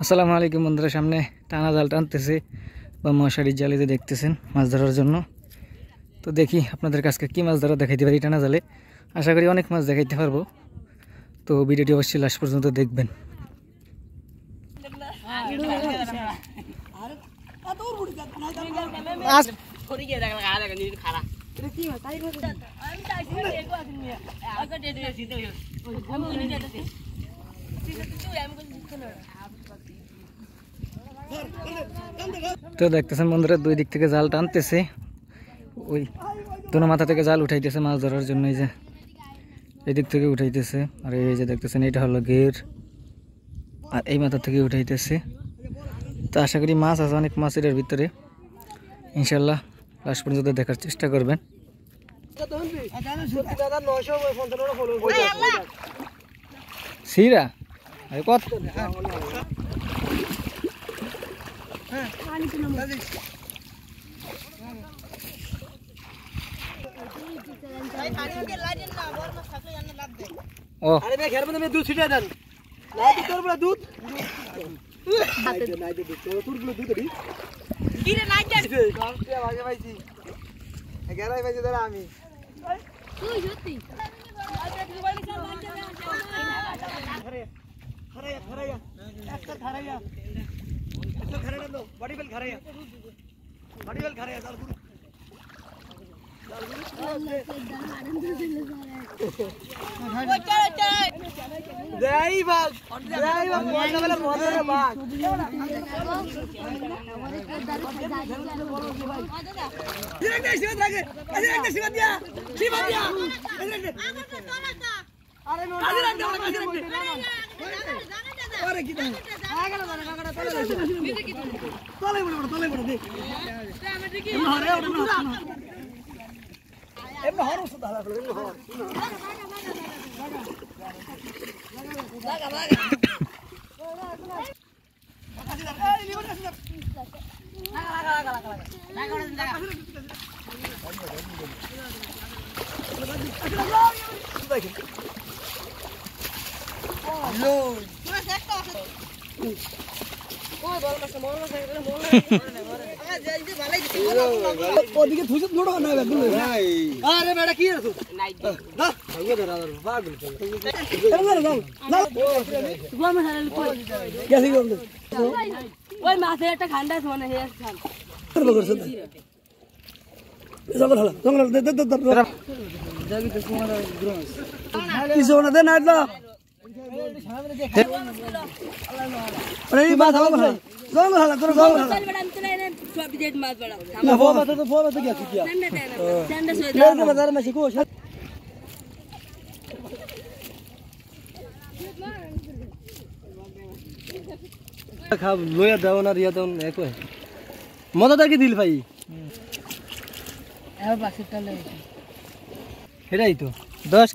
আসসালামু আলাইকুম বন্ধুরা, সামনে টানা জাল টানতেছে বা মশারির জালে দেখতেছেন মাছ ধরার জন্য। তো দেখি আপনাদের কাছে কি মাছ ধরা দেখাইতে পারি টানা জালে। আশা করি অনেক মাছ দেখাইতে পারবো। তো ভিডিওটি অবশ্যই লাস্ট পর্যন্ত দেখবেন। তো দেখতেছেন বন্ধুরা, দুই দিক থেকে জাল টানতেছে, ওই দোনো মাথা থেকে জাল উঠাইতেছে মাছ ধরার জন্য। এই যে এই দিক থেকে উঠাইতেছে, আর এই যে দেখতেছেন এটা হলো ঘের, আর এই মাথা থেকে উঠাইতেছে। তো আশা করি মাছ আছে, অনেক মাছ এর ভিতরে। ইনশাল্লাহ লাস্ট পর্যন্ত দেখার চেষ্টা করবেন। সিরা কত ও আরে ভাই ঘের মধ্যে দুধ ছিটা দেন, না তো তোর বড় দুধ নাই দে তোর বড় দুধ রে কি রে নাই দে কামতে আগে ভাইছি 11 বাজে ধরে আমি তুই সত্যি খারায়া একটা খারায়া লো বডি বেল খারায়া যাই বাগ মজা বলে মজা বাগ একটা সিবা থাকে একটা সিবা দিয়া আরে নো আরে আরে কি দাও আগলা দানা কাকাটা তলে যাচ্ছে তলে বড় দেখ হরে ওরে এমন হরস দাদা এমন হর লাগা এই লিবন কাছে লাগা ওদিকে থুসে লোড়ো না একদম আরে বেটা কি আছে নাই না ভাঙে ধরা ধর পাগল না গোমে হারাল কই গেছি গোম ওই মাছে একটা খান্ডা আছে মনে হয় খান করব করছ জঙ্গল হলা জঙ্গল দে জাবি তো তোমার গ্রস কি সোনা দে না না আরে এই বাত হবে না জঙ্গল হলা তোর জঙ্গল হলা সব বিদেট মাছ বড় না ফোবা তো গেছে কি ঠান্ডা সই দাও এর বাজার में শিখো খাব লয়া দাও না রিয়া দাও এক হয় মজাদার কি দিল ভাই আর বাকিটা লই এটাই তো 10